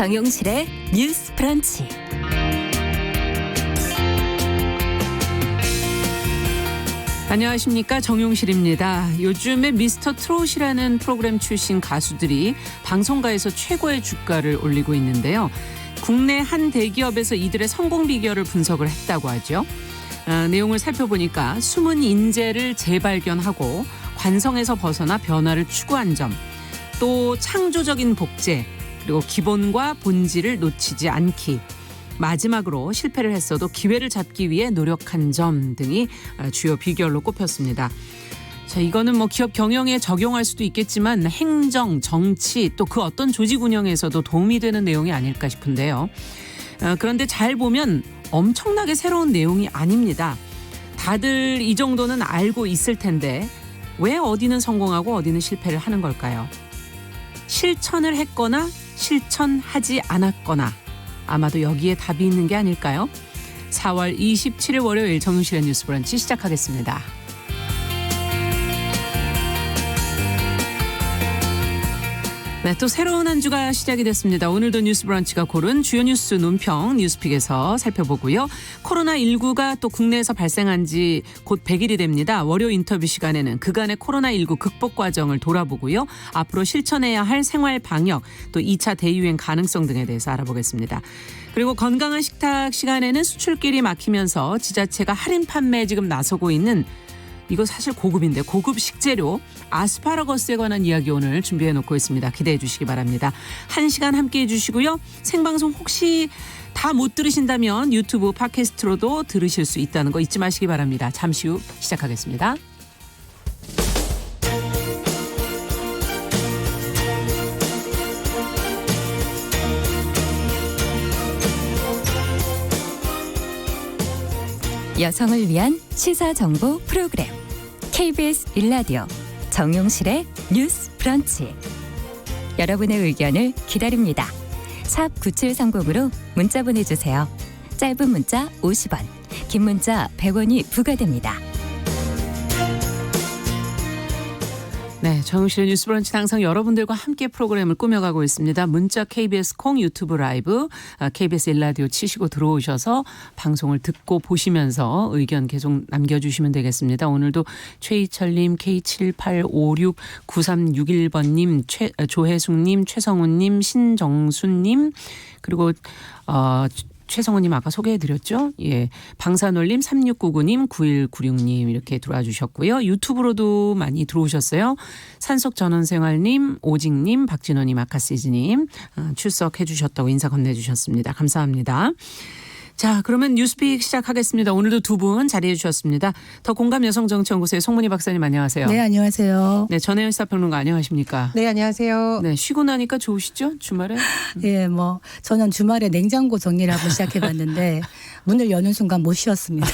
정용실의 뉴스 브런치. 안녕하십니까, 정용실입니다. 요즘에 미스터 트롯이라는 프로그램 출신 가수들이 방송가에서 최고의 주가를 올리고 있는데요. 국내 한 대기업에서 이들의 성공 비결을 분석을 했다고 하죠. 내용을 살펴보니까 숨은 인재를 재발견하고 관성에서 벗어나 변화를 추구한 점, 또 창조적인 복제, 그리고 기본과 본질을 놓치지 않기, 마지막으로 실패를 했어도 기회를 잡기 위해 노력한 점 등이 주요 비결로 꼽혔습니다. 자, 이거는 뭐 기업 경영에 적용할 수도 있겠지만 행정, 정치, 또 그 어떤 조직 운영에서도 도움이 되는 내용이 아닐까 싶은데요. 그런데 잘 보면 엄청나게 새로운 내용이 아닙니다. 다들 이 정도는 알고 있을 텐데 왜 어디는 성공하고 어디는 실패를 하는 걸까요? 실천을 했거나 실천하지 않았거나, 아마도 여기에 답이 있는 게 아닐까요? 4월 27일 월요일 정용실의 뉴스 브런치 시작하겠습니다. 네, 또 새로운 한 주가 시작이 됐습니다. 오늘도 뉴스 브런치가 고른 주요 뉴스 논평 뉴스픽에서 살펴보고요. 코로나19가 또 국내에서 발생한 지 곧 100일이 됩니다. 월요 인터뷰 시간에는 그간의 코로나19 극복 과정을 돌아보고요. 앞으로 실천해야 할 생활 방역, 또 2차 대유행 가능성 등에 대해서 알아보겠습니다. 그리고 건강한 식탁 시간에는 수출길이 막히면서 지자체가 할인 판매에 지금 나서고 있는, 이거 사실 고급인데 고급 식재료 아스파라거스에 관한 이야기 오늘 준비해 놓고 있습니다. 기대해 주시기 바랍니다. 1시간 함께해 주시고요. 생방송 혹시 다 못 들으신다면 유튜브 팟캐스트로도 들으실 수 있다는 거 잊지 마시기 바랍니다. 잠시 후 시작하겠습니다. 여성을 위한 시사정보 프로그램 KBS 1라디오 정용실의 뉴스 브런치. 여러분의 의견을 기다립니다. 샵 9730으로 문자 보내주세요. 짧은 문자 50원, 긴 문자 100원이 부과됩니다. 네, 정용실의 뉴스 브런치 항상 여러분들과 함께 프로그램을 꾸며가고 있습니다. 문자 KBS 콩, 유튜브 라이브, KBS 1라디오 치시고 들어오셔서 방송을 듣고 보시면서 의견 계속 남겨주시면 되겠습니다. 오늘도 최희철님, K78569361번님, 조혜숙님, 최성훈님, 신정순님, 그리고 최성원님 아까 소개해드렸죠? 예, 방산올님, 3699님, 9196님 이렇게 들어와 주셨고요. 유튜브로도 많이 들어오셨어요. 산속전원생활님, 오직님, 박진호님, 아카시즈님 출석해 주셨다고 인사 건네주셨습니다. 감사합니다. 자, 그러면 뉴스픽 시작하겠습니다. 오늘도 두 분 자리해 주셨습니다. 더 공감 여성정치연구소의 송문희 박사님 안녕하세요. 네, 안녕하세요. 네, 전혜연 시사평론가 안녕하십니까? 네, 안녕하세요. 네, 쉬고 나니까 좋으시죠? 주말에? 예, 저는 주말에 냉장고 정리를 한번 시작해봤는데 문을 여는 순간 못 쉬었습니다.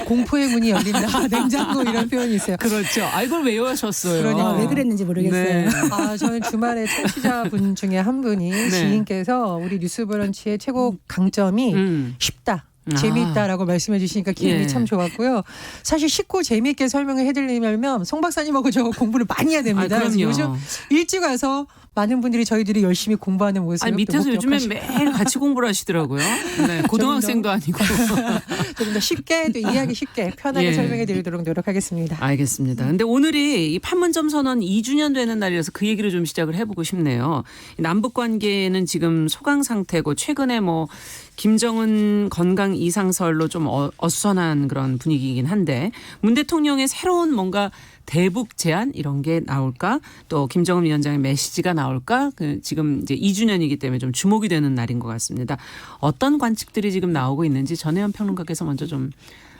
공포의 문이 열린다. 냉장고 이런 표현이 있어요. 그렇죠. 아, 이걸 왜 외우셨어요? 그러니까 왜 그랬는지 모르겠어요. 네. 저는 주말에 청취자분 중에 한 분이 네. 지인께서 우리 뉴스브런치의 최고 강점이 쉽다. 재미있다라고 말씀해 주시니까 기분이 예. 참 좋았고요. 사실 쉽고 재미있게 설명을 해드리려면 송 박사님하고 저 공부를 많이 해야 됩니다. 그럼요. 요즘 일찍 와서 많은 분들이 저희들이 열심히 공부하는 모습을 아니, 밑에서 요즘에 매일 같이 공부를 하시더라고요. 네, 고등학생도 아니고. 조금 더 쉽게 또 이해하기 쉽게 편하게 예. 설명해 드리도록 노력하겠습니다. 알겠습니다. 근데 오늘이 이 판문점 선언 2주년 되는 날이라서 그 얘기를 좀 시작을 해보고 싶네요. 남북 관계는 지금 소강 상태고 최근에 김정은 건강 이상설로 좀 어수선한 그런 분위기이긴 한데 문 대통령의 새로운 뭔가 대북 제안 이런 게 나올까? 또 김정은 위원장의 메시지가 나올까? 지금 이제 2주년이기 때문에 좀 주목이 되는 날인 것 같습니다. 어떤 관측들이 지금 나오고 있는지 전혜연 평론가께서 먼저 좀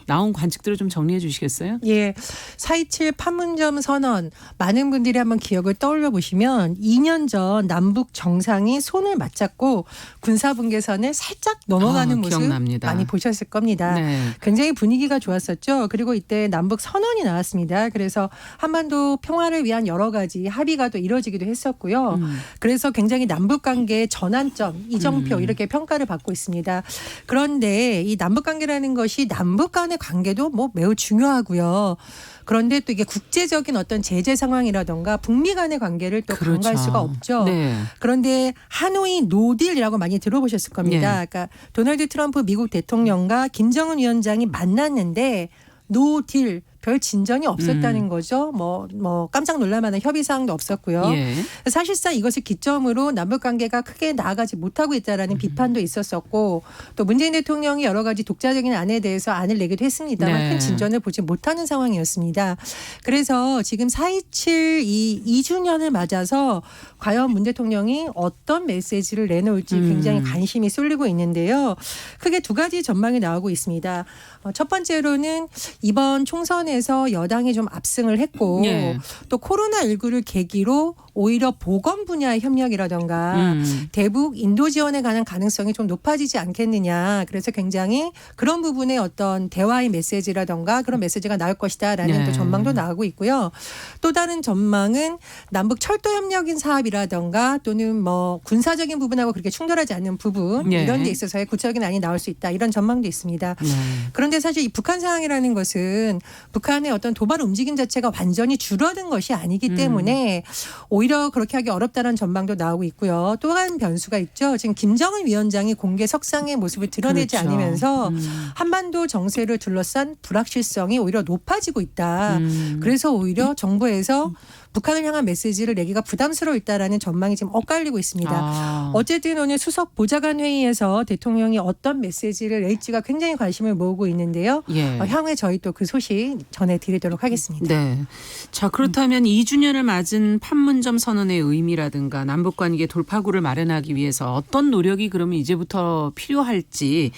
나온 관측들을 좀 정리해 주시겠어요? 예, 4.27 판문점 선언 많은 분들이 한번 기억을 떠올려 보시면 2년 전 남북 정상이 손을 맞잡고 군사분계선을 살짝 넘어가는 모습 기억납니다. 많이 보셨을 겁니다. 네. 굉장히 분위기가 좋았었죠. 그리고 이때 남북 선언이 나왔습니다. 그래서 한반도 평화를 위한 여러 가지 합의가 또 이루어지기도 했었고요. 그래서 굉장히 남북 관계의 전환점, 이정표 이렇게 평가를 받고 있습니다. 그런데 이 남북 관계라는 것이 남북 간의 간의 관계도 뭐 매우 중요하고요. 그런데 또 이게 국제적인 어떤 제재 상황이라던가 북미 간의 관계를 또 그렇죠. 간과할 수가 없죠. 네. 그런데 하노이 노딜이라고 많이 들어보셨을 겁니다. 그러니까 도널드 트럼프 미국 대통령과 김정은 위원장이 만났는데 노딜 별 진전이 없었다는 거죠. 뭐 깜짝 놀랄 만한 협의 사항도 없었고요. 예. 사실상 이것을 기점으로 남북 관계가 크게 나아가지 못하고 있다라는 비판도 있었었고 또 문재인 대통령이 여러 가지 독자적인 안에 대해서 안을 내기도 했습니다만 네. 큰 진전을 보지 못하는 상황이었습니다. 그래서 지금 4.27 2주년을 맞아서 과연 문 대통령이 어떤 메시지를 내놓을지 굉장히 관심이 쏠리고 있는데요. 크게 두 가지 전망이 나오고 있습니다. 첫 번째로는 이번 총선에서 여당이 좀 압승을 했고 예. 또 코로나19를 계기로 오히려 보건 분야의 협력이라던가 대북 인도 지원에 관한 가능성이 좀 높아지지 않겠느냐. 그래서 굉장히 그런 부분의 어떤 대화의 메시지라던가 그런 메시지가 나올 것이다라는 네. 또 전망도 나오고 있고요. 또 다른 전망은 남북 철도 협력인 사업이라던가 또는 뭐 군사적인 부분하고 그렇게 충돌하지 않는 부분 예. 이런 데 있어서의 구체적인 안이 나올 수 있다. 이런 전망도 있습니다. 네. 그런데 사실 이 북한 상황이라는 것은 북한의 어떤 도발 움직임 자체가 완전히 줄어든 것이 아니기 때문에 오히려 그렇게 하기 어렵다는 전망도 나오고 있고요. 또 한 변수가 있죠. 지금 김정은 위원장이 공개 석상의 모습을 드러내지 그렇죠. 않으면서 한반도 정세를 둘러싼 불확실성이 오히려 높아지고 있다. 그래서 오히려 정부에서 북한을 향한 메시지를 내기가 부담스러워 있다라는 전망이 지금 엇갈리고 있습니다. 아. 어쨌든 오늘 수석 보좌관 회의에서 대통령이 어떤 메시지를 낼지가 굉장히 관심을 모으고 있는데요. 예. 향후에 저희 또 그 소식 전해드리도록 하겠습니다. 네. 자, 그렇다면 2주년을 맞은 판문점 선언의 의미라든가 남북관계 돌파구를 마련하기 위해서 어떤 노력이 그러면 이제부터 필요할지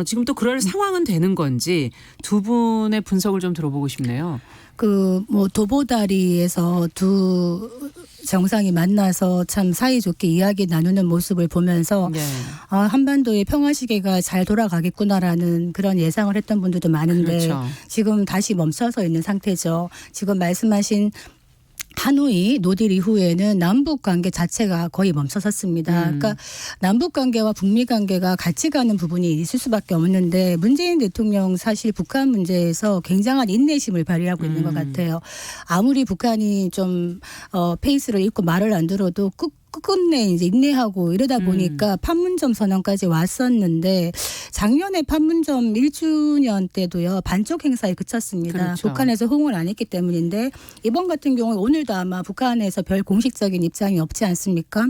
지금 또 그럴 상황은 되는 건지 두 분의 분석을 좀 들어보고 싶네요. 도보다리에서 두 정상이 만나서 참 사이좋게 이야기 나누는 모습을 보면서 네. 한반도의 평화 시계가 잘 돌아가겠구나라는 그런 예상을 했던 분들도 많은데 그렇죠. 지금 다시 멈춰서 있는 상태죠. 지금 말씀하신 하노이 노딜 이후에는 남북 관계 자체가 거의 멈춰섰습니다. 그러니까 남북 관계와 북미 관계가 같이 가는 부분이 있을 수밖에 없는데 문재인 대통령 사실 북한 문제에서 굉장한 인내심을 발휘하고 있는 것 같아요. 아무리 북한이 좀 페이스를 잃고 말을 안 들어도 끝끝내 이제 인내하고 이러다 보니까 판문점 선언까지 왔었는데 작년에 판문점 1주년 때도요 반쪽 행사에 그쳤습니다. 그렇죠. 북한에서 호응을 안 했기 때문인데 이번 같은 경우는 오늘도 아마 북한에서 별 공식적인 입장이 없지 않습니까?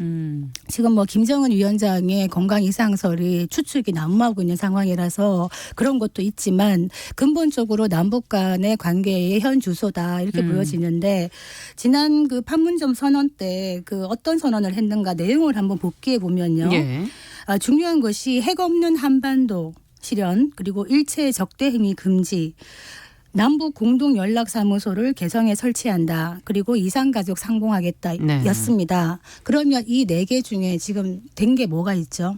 지금 뭐 김정은 위원장의 건강 이상설이 추측이 난무하고 있는 상황이라서 그런 것도 있지만 근본적으로 남북 간의 관계의 현 주소다 이렇게 보여지는데 지난 그 판문점 선언 때 그 어떤 선언을 했는가 내용을 한번 복기해 보면요. 예. 중요한 것이 핵 없는 한반도 실현 그리고 일체 적대 행위 금지 남북 공동 연락 사무소를 개성에 설치한다. 그리고 이산가족 상봉하겠다 네. 였습니다. 그러면 이 네 개 중에 지금 된 게 뭐가 있죠?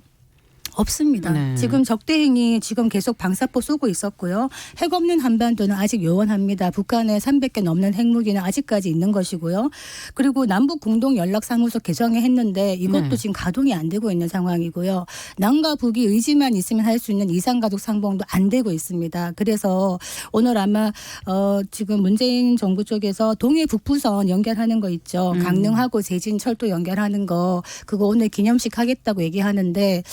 없습니다. 네. 지금 적대행위 지금 계속 방사포 쏘고 있었고요. 핵 없는 한반도는 아직 요원합니다. 북한에 300개 넘는 핵무기는 아직까지 있는 것이고요. 그리고 남북 공동 연락사무소 개정에 했는데 이것도 네. 지금 가동이 안 되고 있는 상황이고요. 남과 북이 의지만 있으면 할 수 있는 이산가족 상봉도 안 되고 있습니다. 그래서 오늘 아마 지금 문재인 정부 쪽에서 동해 북부선 연결하는 거 있죠. 강릉하고 제진 철도 연결하는 거 그거 오늘 기념식 하겠다고 얘기하는데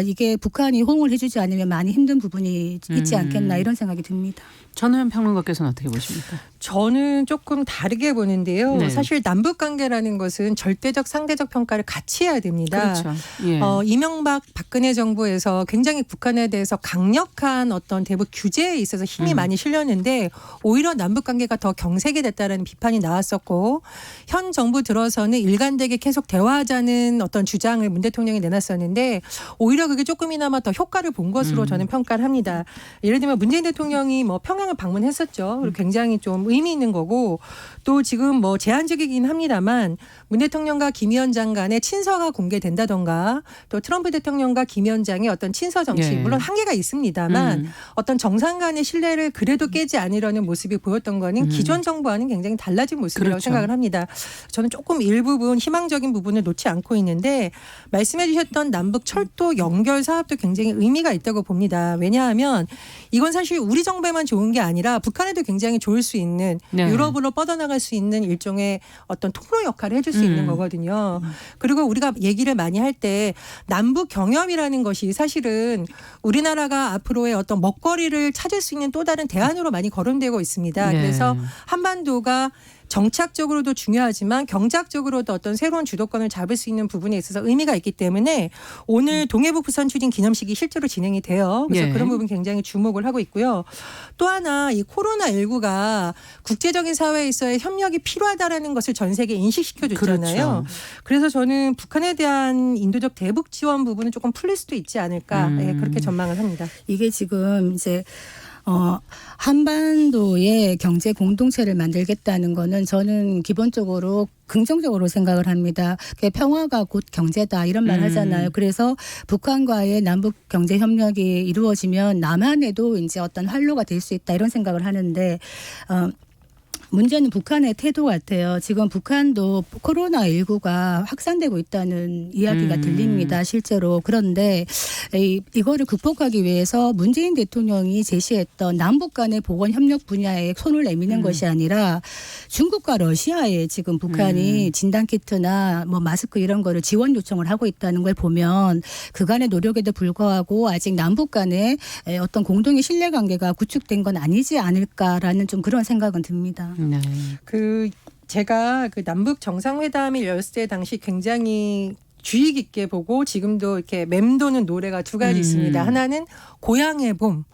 이게 북한이 호응을 해주지 않으면 많이 힘든 부분이 있지 않겠나 이런 생각이 듭니다. 전우현 평론가께서는 어떻게 보십니까? 저는 조금 다르게 보는데요. 네. 사실 남북 관계라는 것은 절대적 상대적 평가를 같이 해야 됩니다. 그렇죠. 예. 이명박 박근혜 정부에서 굉장히 북한에 대해서 강력한 어떤 대북 규제에 있어서 힘이 많이 실렸는데 오히려 남북 관계가 더 경색이 됐다라는 비판이 나왔었고 현 정부 들어서는 일관되게 계속 대화하자는 어떤 주장을 문 대통령이 내놨었는데 오히려 그게 조금이나마 더 효과를 본 것으로 저는 평가를 합니다. 예를 들면 문재인 대통령이 뭐 평양을 방문했었죠. 그리고 굉장히 좀 의미 있는 거고 또 지금 뭐 제한적이긴 합니다만 문 대통령과 김 위원장 간의 친서가 공개된다던가 또 트럼프 대통령과 김 위원장의 어떤 친서 정치 예. 물론 한계가 있습니다만 어떤 정상 간의 신뢰를 그래도 깨지 않으려는 모습이 보였던 거는 기존 정부와는 굉장히 달라진 모습이라고 그렇죠. 생각을 합니다. 저는 조금 일부분 희망적인 부분을 놓지 않고 있는데 말씀해 주셨던 남북 철도 철도 연결 사업도 굉장히 의미가 있다고 봅니다. 왜냐하면 이건 사실 우리 정부에만 좋은 게 아니라 북한에도 굉장히 좋을 수 있는 네. 유럽으로 뻗어나갈 수 있는 일종의 어떤 통로 역할을 해줄 수 있는 거거든요. 그리고 우리가 얘기를 많이 할 때 남북 경협이라는 것이 사실은 우리나라가 앞으로의 어떤 먹거리를 찾을 수 있는 또 다른 대안으로 많이 거론되고 있습니다. 네. 그래서 한반도가 정착적으로도 중요하지만 경제학적으로도 어떤 새로운 주도권을 잡을 수 있는 부분에 있어서 의미가 있기 때문에 오늘 동해북 부산 추진 기념식이 실제로 진행이 돼요. 그래서 예. 그런 부분 굉장히 주목을 하고 있고요. 또 하나 이 코로나19가 국제적인 사회에서의 협력이 필요하다라는 것을 전 세계에 인식시켜줬잖아요. 그렇죠. 그래서 저는 북한에 대한 인도적 대북 지원 부분은 조금 풀릴 수도 있지 않을까 네, 그렇게 전망을 합니다. 이게 지금 이제 한반도의 경제 공동체를 만들겠다는 거는 저는 기본적으로 긍정적으로 생각을 합니다. 평화가 곧 경제다 이런 말 하잖아요. 그래서 북한과의 남북 경제 협력이 이루어지면 남한에도 이제 어떤 활로가 될 수 있다 이런 생각을 하는데 문제는 북한의 태도 같아요. 지금 북한도 코로나19가 확산되고 있다는 이야기가 들립니다. 실제로. 그런데 이거를 극복하기 위해서 문재인 대통령이 제시했던 남북 간의 보건 협력 분야에 손을 내미는 것이 아니라 중국과 러시아에 지금 북한이 진단키트나 뭐 마스크 이런 거를 지원 요청을 하고 있다는 걸 보면 그간의 노력에도 불구하고 아직 남북 간의 어떤 공동의 신뢰관계가 구축된 건 아니지 않을까라는 좀 그런 생각은 듭니다. 네. 제가 남북 정상회담이 열렸을 때 당시 굉장히 주의 깊게 보고 지금도 이렇게 맴도는 노래가 두 가지 있습니다. 하나는 고향의 봄.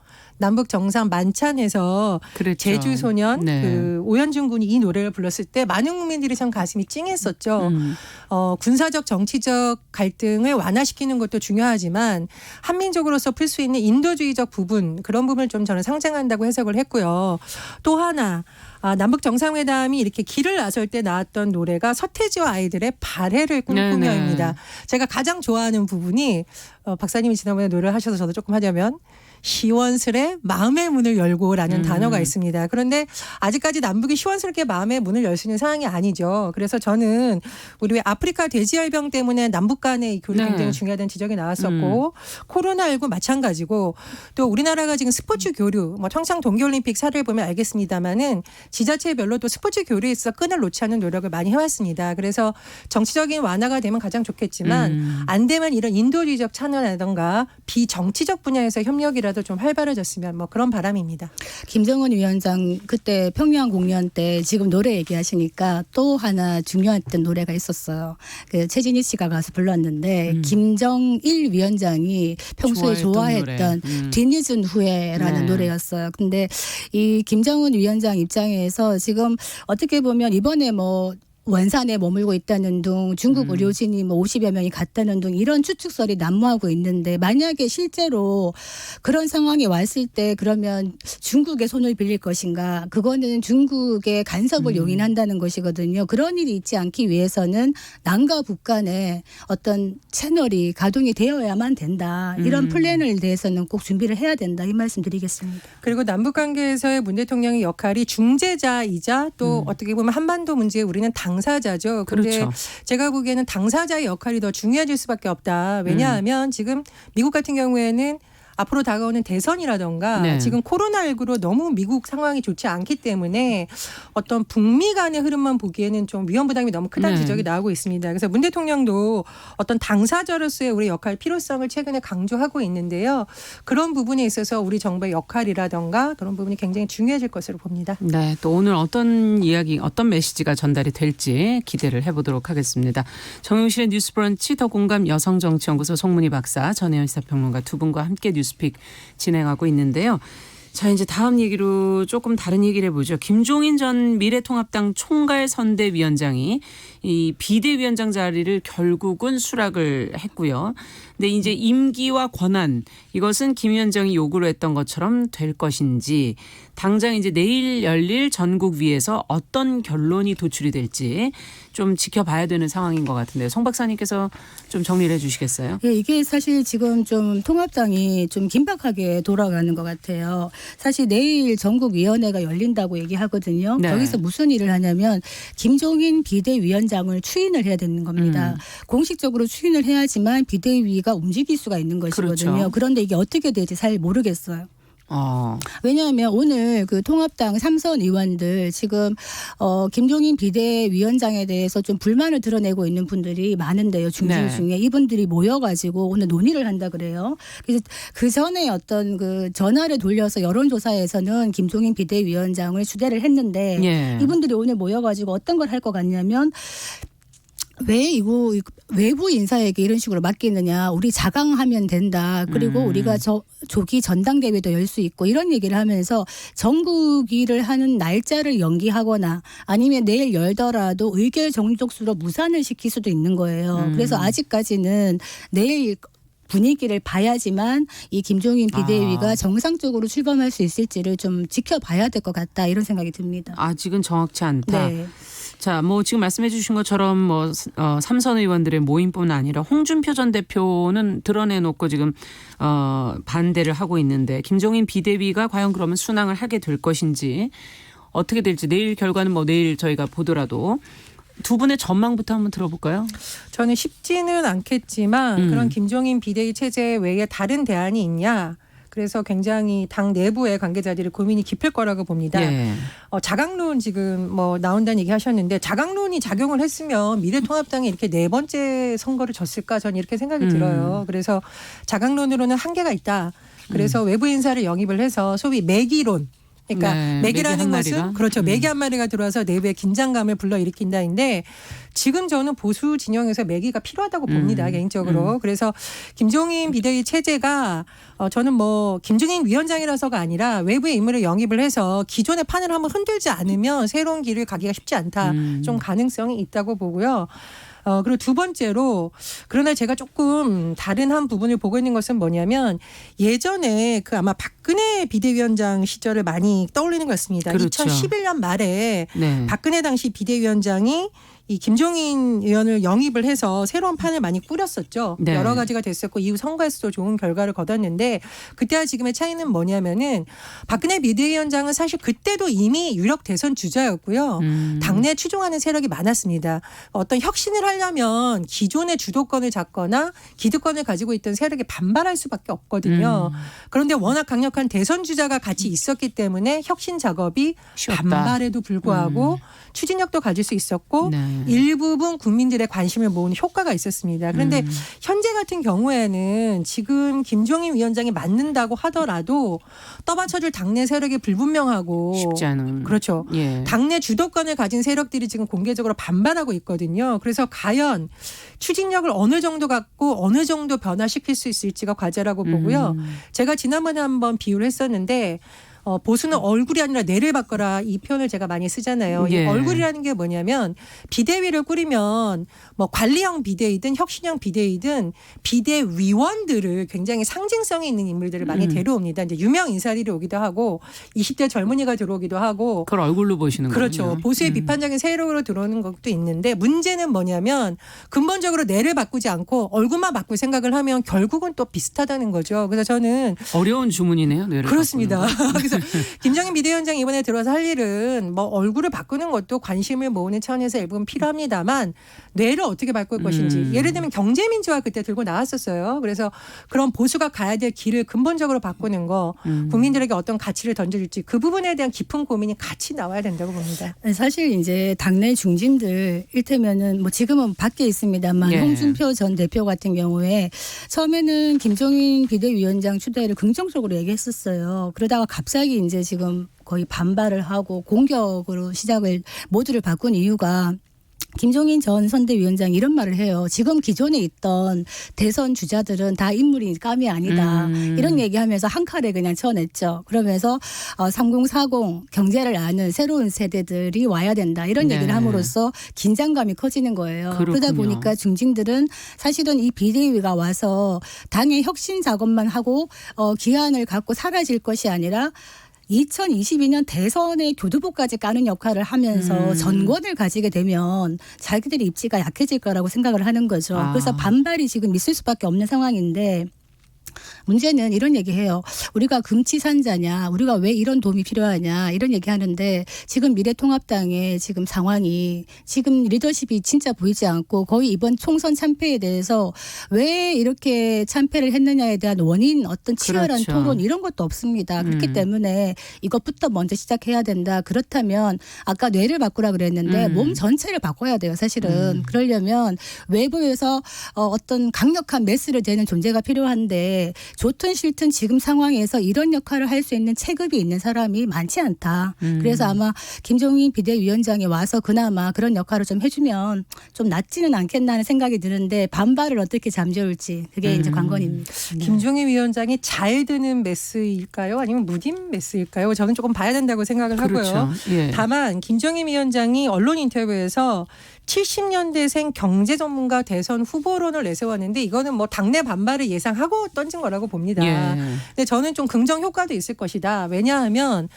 남북 정상 만찬에서 그렇죠. 제주 소년 네. 오현준 군이 이 노래를 불렀을 때 많은 국민들이 참 가슴이 찡했었죠. 군사적 정치적 갈등을 완화시키는 것도 중요하지만 한민족으로서 풀 수 있는 인도주의적 부분 그런 부분을 좀 저는 상징한다고 해석을 했고요. 또 하나 남북 정상회담이 이렇게 길을 나설 때 나왔던 노래가 서태지와 아이들의 발해를 꿈꾸며입니다. 제가 가장 좋아하는 부분이 박사님이 지난번에 노래를 하셔서 저도 조금 하자면 시원스레 마음의 문을 열고라는 단어가 있습니다. 그런데 아직까지 남북이 시원스럽게 마음의 문을 열 수 있는 상황이 아니죠. 그래서 저는 우리 왜 아프리카 돼지열병 때문에 남북 간의 교류 굉장히 중요하다는 지적이 나왔었고 코로나19 마찬가지고 또 우리나라가 지금 스포츠 교류 뭐 평창 동계올림픽 사례를 보면 알겠습니다마는 지자체별로 또 스포츠 교류에 있어 끈을 놓지 않는 노력을 많이 해왔습니다. 그래서 정치적인 완화가 되면 가장 좋겠지만 안 되면 이런 인도주의적 참여라든가 비정치적 분야에서 협력이라도 좀 활발해졌으면 뭐 그런 바람입니다. 김정은 위원장 그때 평양 공연 때 지금 노래 얘기하시니까 또 하나 중요했던 노래가 있었어요. 최진희 씨가 가서 불렀는데 김정일 위원장이 평소에 좋아했던 뒤늦은 후회라는 노래였어요. 근데 이 김정은 위원장 입장에서 지금 어떻게 보면 이번에 뭐 원산에 머물고 있다는 둥 중국 의료진이 뭐 50여 명이 갔다는 둥 이런 추측설이 난무하고 있는데 만약에 실제로 그런 상황이 왔을 때 그러면 중국의 손을 빌릴 것인가 그거는 중국의 간섭을 용인한다는 것이거든요. 그런 일이 있지 않기 위해서는 남과 북 간에 어떤 채널이 가동이 되어야만 된다. 이런 플랜을 대해서는 꼭 준비를 해야 된다. 이 말씀 드리겠습니다. 그리고 남북관계에서의 문 대통령의 역할이 중재자이자 또 어떻게 보면 한반도 문제에 우리는 당사자죠. 그런데 그렇죠. 제가 보기에는 당사자의 역할이 더 중요해질 수밖에 없다. 왜냐하면 지금 미국 같은 경우에는 앞으로 다가오는 대선이라던가 지금 코로나19로 너무 미국 상황이 좋지 않기 때문에 어떤 북미 간의 흐름만 보기에는 좀 위험 부담이 너무 크다는 지적이 나오고 있습니다. 그래서 문 대통령도 어떤 당사자로서의 우리 역할 필요성을 최근에 강조하고 있는데요. 그런 부분에 있어서 우리 정부의 역할이라던가 그런 부분이 굉장히 중요해질 것으로 봅니다. 네, 또 오늘 어떤 이야기, 어떤 메시지가 전달이 될지 기대를 해보도록 하겠습니다. 정용실의 뉴스브런치 더 공감 여성정치연구소 송문희 박사, 전혜연 시사평론가 두 분과 함께 뉴스픽 진행하고 있는데요. 자, 이제 다음 얘기로 조금 다른 얘기를 해보죠. 김종인 전 미래통합당 총괄선대위원장이 이 비대위원장 자리를 결국은 수락을 했고요. 근데 이제 임기와 권한 이것은 김 위원장이 요구를 했던 것처럼 될 것인지 당장 이제 내일 열릴 전국위에서 어떤 결론이 도출이 될지 좀 지켜봐야 되는 상황인 것 같은데요. 송 박사님께서 좀 정리를 해 주시겠어요? 예, 이게 사실 지금 좀 통합당이 좀 긴박하게 돌아가는 것 같아요. 사실 내일 전국위원회가 열린다고 얘기하거든요. 네. 거기서 무슨 일을 하냐면 김종인 비대위원장을 추인을 해야 되는 겁니다. 공식적으로 추인을 해야지만 비대위가 움직일 수가 있는 것이거든요. 그렇죠. 그런데 이게 어떻게 될지 잘 모르겠어요. 왜냐하면 오늘 그 통합당 3선 의원들 지금 김종인 비대위원장에 대해서 좀 불만을 드러내고 있는 분들이 많은데요. 중진 네. 중에 이분들이 모여가지고 오늘 논의를 한다 그래요. 그래서 그 전에 어떤 그 전화를 돌려서 여론조사에서는 김종인 비대위원장을 추대를 했는데 예. 이분들이 오늘 모여가지고 어떤 걸 할 것 같냐면 왜 이거 외부 인사에게 이런 식으로 맡기느냐. 우리 자강하면 된다. 그리고 우리가 조기 전당대회도 열 수 있고 이런 얘기를 하면서 전국위를 하는 날짜를 연기하거나 아니면 내일 열더라도 의결 정족수로 무산을 시킬 수도 있는 거예요. 그래서 아직까지는 내일 분위기를 봐야지만 이 김종인 비대위가 정상적으로 출범할 수 있을지를 좀 지켜봐야 될 것 같다. 이런 생각이 듭니다. 아직은 정확치 않다. 네. 자, 뭐 지금 말씀해 주신 것처럼 뭐 3선 의원들의 모임뿐 아니라 홍준표 전 대표는 드러내놓고 지금 반대를 하고 있는데 김종인 비대위가 과연 그러면 순항을 하게 될 것인지 어떻게 될지 내일 결과는 뭐 내일 저희가 보더라도 두 분의 전망부터 한번 들어볼까요? 저는 쉽지는 않겠지만 그런 김종인 비대위 체제 외에 다른 대안이 있냐. 그래서 굉장히 당 내부의 관계자들이 고민이 깊을 거라고 봅니다. 예. 자강론 지금 뭐 나온다는 얘기 하셨는데 자강론이 작용을 했으면 미래통합당이 이렇게 네 번째 선거를 졌을까 저는 이렇게 생각이 들어요. 그래서 자강론으로는 한계가 있다. 그래서 외부 인사를 영입을 해서 소위 매기론. 그러니까 네, 매기라는 매기 한 것은 그렇죠. 매기 한 마리가 들어와서 내부의 긴장감을 불러일으킨다인데 지금 저는 보수 진영에서 매기가 필요하다고 봅니다. 개인적으로. 그래서 김종인 비대위 체제가 저는 뭐 김종인 위원장이라서가 아니라 외부의 인물을 영입을 해서 기존의 판을 한번 흔들지 않으면 새로운 길을 가기가 쉽지 않다. 좀 가능성이 있다고 보고요. 그리고 두 번째로 그러나 제가 조금 다른 한 부분을 보고 있는 것은 뭐냐면 예전에 그 아마 박근혜 비대위원장 시절을 많이 떠올리는 것 같습니다. 그렇죠. 2011년 말에 네. 박근혜 당시 비대위원장이 이 김종인 의원을 영입을 해서 새로운 판을 많이 꾸렸었죠. 네. 여러 가지가 됐었고 이후 선거에서도 좋은 결과를 거뒀는데 그때와 지금의 차이는 뭐냐면은 박근혜 비대위원장은 사실 그때도 이미 유력 대선 주자였고요. 당내 추종하는 세력이 많았습니다. 어떤 혁신을 하려면 기존의 주도권을 잡거나 기득권을 가지고 있던 세력이 반발할 수밖에 없거든요. 그런데 워낙 강력한 대선 주자가 같이 있었기 때문에 혁신 작업이 쉬웠다. 반발에도 불구하고 추진력도 가질 수 있었고 네. 일부분 국민들의 관심을 모으는 효과가 있었습니다. 그런데 현재 같은 경우에는 지금 김종인 위원장이 맡는다고 하더라도 떠받쳐줄 당내 세력이 불분명하고 쉽지 않은. 그렇죠. 예. 당내 주도권을 가진 세력들이 지금 공개적으로 반발하고 있거든요. 그래서 과연 추진력을 어느 정도 갖고 어느 정도 변화시킬 수 있을지가 과제라고 보고요. 제가 지난번에 한번 비유를 했었는데 보수는 얼굴이 아니라 뇌를 바꿔라 이 표현을 제가 많이 쓰잖아요. 예. 이 얼굴이라는 게 뭐냐면 비대위를 꾸리면 뭐 관리형 비대위든 혁신형 비대위든 비대위원들을 굉장히 상징성이 있는 인물들을 많이 데려옵니다. 이제 유명 인사들이 오기도 하고 20대 젊은이가 들어오기도 하고 그걸 얼굴로 보시는 거죠. 그렇죠. 보수의 비판적인 세력으로 들어오는 것도 있는데 문제는 뭐냐면 근본적으로 뇌를 바꾸지 않고 얼굴만 바꿀 생각을 하면 결국은 또 비슷하다는 거죠. 그래서 저는 어려운 주문이네요. 뇌를 그렇습니다. 바꾸는 거. 그래서 김종인 비대위원장이 이번에 들어와서 할 일은 뭐 얼굴을 바꾸는 것도 관심을 모으는 차원에서 일부분 필요합니다만 뇌를 어떻게 바꿀 것인지 예를 들면 경제민주화 그때 들고 나왔었어요. 그래서 그런 보수가 가야 될 길을 근본적으로 바꾸는 거 국민들에게 어떤 가치를 던져줄지 그 부분에 대한 깊은 고민이 같이 나와야 된다고 봅니다. 사실 이제 당내 중진들 일테면은 뭐 지금은 밖에 있습니다만 예. 홍준표 전 대표 같은 경우에 처음에는 김종인 비대위원장 추대를 긍정적으로 얘기했었어요. 그러다가 갑자기 이제 지금 거의 반발을 하고 공격으로 시작을 모두를 바꾼 이유가 김종인 전 선대위원장이 이런 말을 해요. 지금 기존에 있던 대선 주자들은 다 인물이 감이 아니다. 이런 얘기하면서 한 칼에 그냥 쳐냈죠. 그러면서 3040 경제를 아는 새로운 세대들이 와야 된다. 이런 네. 얘기를 함으로써 긴장감이 커지는 거예요. 그렇군요. 그러다 보니까 중진들은 사실은 이 비대위가 와서 당의 혁신 작업만 하고 기한을 갖고 사라질 것이 아니라 2022년 대선의 교두보까지 까는 역할을 하면서 전권을 가지게 되면 자기들의 입지가 약해질 거라고 생각을 하는 거죠. 그래서 반발이 지금 있을 수밖에 없는 상황인데 문제는 이런 얘기해요. 우리가 금치산자냐, 우리가 왜 이런 도움이 필요하냐 이런 얘기하는데 지금 미래통합당의 지금 상황이 지금 리더십이 진짜 보이지 않고 거의 이번 총선 참패에 대해서 왜 이렇게 참패를 했느냐에 대한 원인 어떤 치열한 그렇죠. 토론 이런 것도 없습니다. 그렇기 때문에 이것부터 먼저 시작해야 된다. 그렇다면 아까 뇌를 바꾸라 그랬는데 몸 전체를 바꿔야 돼요. 사실은 그러려면 외부에서 어떤 강력한 메스를 대는 존재가 필요한데 좋든 싫든 지금 상황에서 이런 역할을 할 수 있는 체급이 있는 사람이 많지 않다. 그래서 아마 김종인 비대위원장이 와서 그나마 그런 역할을 좀 해주면 좀 낫지는 않겠나 하는 생각이 드는데 반발을 어떻게 잠재울지 그게 이제 관건입니다. 김종인 위원장이 잘 드는 메스일까요? 아니면 무딘 메스일까요? 저는 조금 봐야 된다고 생각을 하고요. 그렇죠. 예. 다만 김종인 위원장이 언론 인터뷰에서 70년대생 경제 전문가 대선 후보론을 내세웠는데 이거는 뭐 당내 반발을 예상하고 던진 거라고 봅니다. 예. 근데 저는 좀 긍정 효과도 있을 것이다. 왜냐하면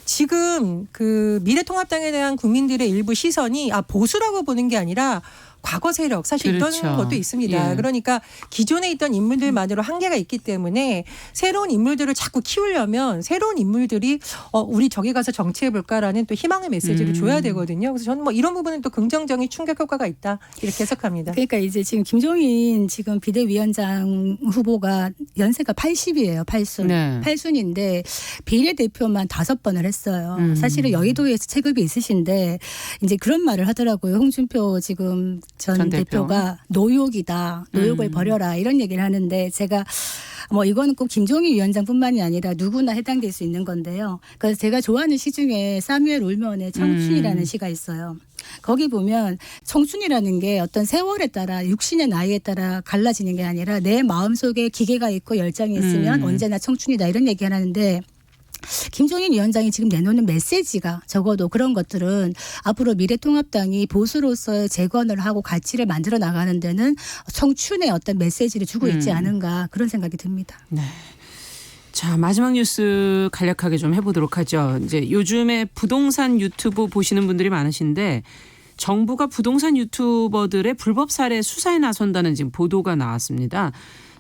지금 그 미래통합당에 대한 국민들의 일부 시선이 보수라고 보는 게 아니라 과거 세력 사실 그렇죠. 이런 것도 있습니다. 예. 그러니까 기존에 있던 인물들만으로 한계가 있기 때문에 새로운 인물들을 자꾸 키우려면 새로운 인물들이 우리 저기 가서 정치해볼까라는 또 희망의 메시지를 줘야 되거든요. 그래서 저는 뭐 이런 부분은 또 긍정적인 충격 효과가 있다 이렇게 해석합니다. 그러니까 이제 지금 김종인 지금 비대위원장 후보가 연세가 80이에요. 8순. 네. 8순인데 비례대표만 5번을 했어요. 사실은 여의도에서 체급이 있으신데 이제 그런 말을 하더라고요. 홍준표 지금 전 대표가 노욕이다. 노욕을 버려라. 이런 얘기를 하는데 제가 뭐 이거는 꼭 김종인 위원장뿐만이 아니라 누구나 해당될 수 있는 건데요. 그래서 제가 좋아하는 시 중에 사뮤엘 울먼의 청춘이라는 시가 있어요. 거기 보면 청춘이라는 게 어떤 세월에 따라 육신의 나이에 따라 갈라지는 게 아니라 내 마음속에 기계가 있고 열정이 있으면 언제나 청춘이다 이런 얘기 하는데 김종인 위원장이 지금 내놓는 메시지가 적어도 그런 것들은 앞으로 미래통합당이 보수로서의 재건을 하고 가치를 만들어 나가는 데는 청춘의 어떤 메시지를 주고 있지 않은가 그런 생각이 듭니다. 네. 자, 마지막 뉴스 간략하게 좀 해보도록 하죠. 이제 요즘에 부동산 유튜브 보시는 분들이 많으신데 정부가 부동산 유튜버들의 불법 사례 수사에 나선다는 지금 보도가 나왔습니다.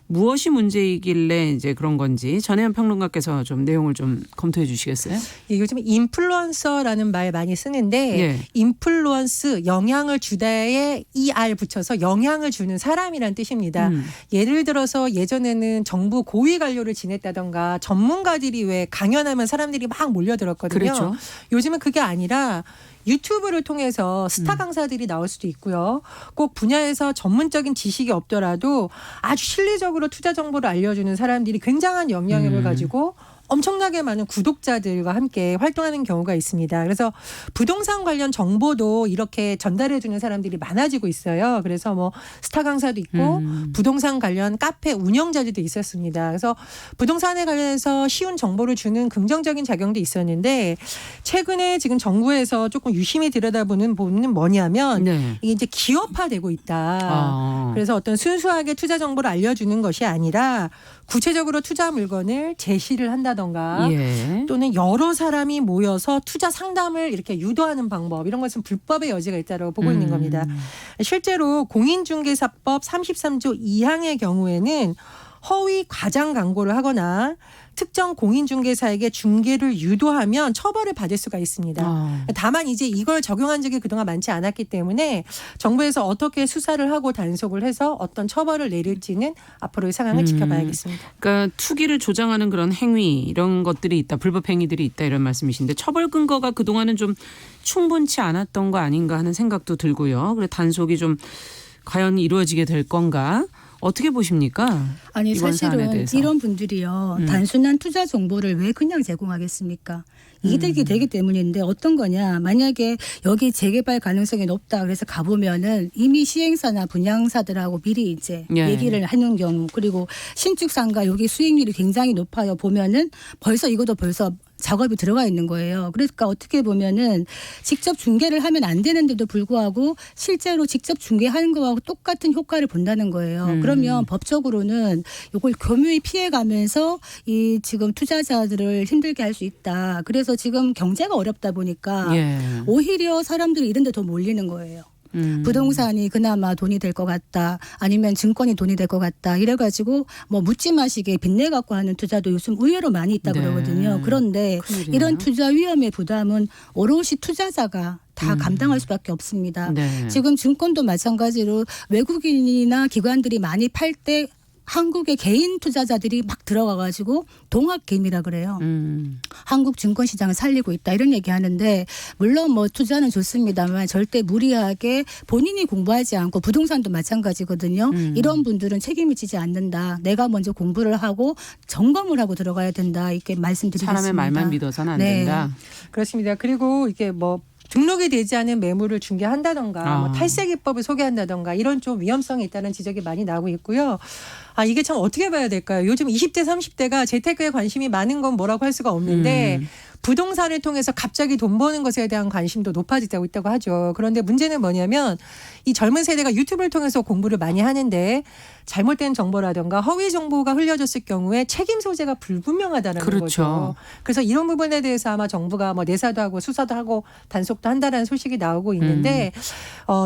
무엇이 문제이길래 이제 그런 건지 전혜연 평론가께서 좀 내용을 좀 검토해 주시겠어요? 예, 요즘 인플루언서라는 말 많이 쓰는데 예. 인플루언스 영향을 주다에 ER 붙여서 영향을 주는 사람이란 뜻입니다. 예를 들어서 예전에는 정부 고위 관료를 지냈다던가 전문가들이 왜 강연하면 사람들이 막 몰려들었거든요. 그렇죠. 요즘은 그게 아니라 유튜브를 통해서 스타 강사들이 나올 수도 있고요. 꼭 분야에서 전문적인 지식이 없더라도 아주 실리적으로 투자 정보를 알려주는 사람들이 굉장한 영향력을 가지고 엄청나게 많은 구독자들과 함께 활동하는 경우가 있습니다. 그래서 부동산 관련 정보도 이렇게 전달해 주는 사람들이 많아지고 있어요. 그래서 뭐 스타 강사도 있고 부동산 관련 카페 운영자들도 있었습니다. 그래서 부동산에 관련해서 쉬운 정보를 주는 긍정적인 작용도 있었는데 최근에 지금 정부에서 조금 유심히 들여다보는 부분은 뭐냐면 네. 이게 이제 기업화되고 있다. 그래서 어떤 순수하게 투자 정보를 알려주는 것이 아니라 구체적으로 투자 물건을 제시를 한다던가 예. 또는 여러 사람이 모여서 투자 상담을 이렇게 유도하는 방법 이런 것은 불법의 여지가 있다고 보고 있는 겁니다. 실제로 공인중개사법 33조 2항의 경우에는 허위 과장 광고를 하거나 특정 공인중개사에게 중개를 유도하면 처벌을 받을 수가 있습니다. 다만 이제 이걸 적용한 적이 그동안 많지 않았기 때문에 정부에서 어떻게 수사를 하고 단속을 해서 어떤 처벌을 내릴지는 앞으로의 상황을 지켜봐야겠습니다. 그러니까 투기를 조장하는 그런 행위 이런 것들이 있다. 불법 행위들이 있다 이런 말씀이신데 처벌 근거가 그동안은 좀 충분치 않았던 거 아닌가 하는 생각도 들고요. 그래 단속이 좀 과연 이루어지게 될 건가? 어떻게 보십니까? 아니 이번 사안에 사실은 대해서. 이런 분들이요. 단순한 투자 정보를 왜 그냥 제공하겠습니까? 이득이 되기 때문인데 어떤 거냐. 만약에 여기 재개발 가능성이 높다 그래서 가보면은 이미 시행사나 분양사들하고 미리 이제 예. 얘기를 하는 경우 그리고 신축상가 여기 수익률이 굉장히 높아요. 보면은 벌써 이것도 벌써 작업이 들어가 있는 거예요. 그러니까 어떻게 보면은 직접 중개를 하면 안 되는데도 불구하고 실제로 직접 중개하는 거하고 똑같은 효과를 본다는 거예요. 그러면 법적으로는 이걸 교묘히 피해가면서 이 지금 투자자들을 힘들게 할 수 있다. 그래서 지금 경제가 어렵다 보니까 예. 오히려 사람들이 이런 데 더 몰리는 거예요. 부동산이 그나마 돈이 될 것 같다. 아니면 증권이 돈이 될 것 같다. 이래가지고 뭐 묻지 마시게 빚내 갖고 하는 투자도 요즘 의외로 많이 있다 네. 그러거든요. 그런데 큰일이네요. 이런 투자 위험의 부담은 오롯이 투자자가 다 감당할 수밖에 없습니다. 네. 지금 증권도 마찬가지로 외국인이나 기관들이 많이 팔 때 한국의 개인 투자자들이 막 들어가가지고 동학개미라 그래요. 한국 증권시장을 살리고 있다 이런 얘기하는데 물론 뭐 투자는 좋습니다만 절대 무리하게 본인이 공부하지 않고 부동산도 마찬가지거든요. 이런 분들은 책임을 지지 않는다. 내가 먼저 공부를 하고 점검을 하고 들어가야 된다 이렇게 말씀드리겠습니다. 사람의 말만 믿어서는 안 네. 된다. 그렇습니다. 그리고 이게 뭐 등록이 되지 않은 매물을 중개한다던가 뭐 탈세 기법을 소개한다던가 이런 좀 위험성이 있다는 지적이 많이 나오고 있고요. 이게 참 어떻게 봐야 될까요? 요즘 20대 30대가 재테크에 관심이 많은 건 뭐라고 할 수가 없는데 부동산을 통해서 갑자기 돈 버는 것에 대한 관심도 높아지고 있다고 하죠. 그런데 문제는 뭐냐면 이 젊은 세대가 유튜브를 통해서 공부를 많이 하는데 잘못된 정보라든가 허위 정보가 흘려졌을 경우에 책임 소재가 불분명하다는 그렇죠. 거죠. 그래서 이런 부분에 대해서 아마 정부가 뭐 내사도 하고 수사도 하고 단속도 한다는 소식이 나오고 있는데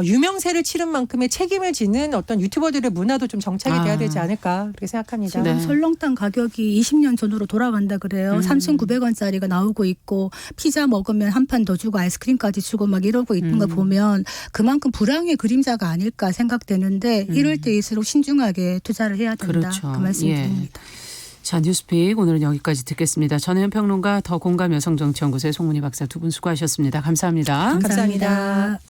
유명세를 치른 만큼의 책임을 지는 어떤 유튜버들의 문화도 좀 정착이 돼야 되지 않을까 그렇게 생각합니다. 지금 네. 설렁탕 가격이 20년 전으로 돌아간다 그래요. 3,900원짜리가 나오고 있고 피자 먹으면 한 판 더 주고 아이스크림까지 주고 막 이러고 있는 거 보면 그만큼 불황의 그림자가 아닐까 생각되는데 이럴 때일수록 신중하게 투자를 해야 된다. 그렇죠. 그 말씀드립니다. 자, 뉴스픽 오늘은 여기까지 듣겠습니다. 전혜연 평론가, 더 공감 여성정치연구소의 송문희 박사 두 분 수고하셨습니다. 감사합니다. 감사합니다.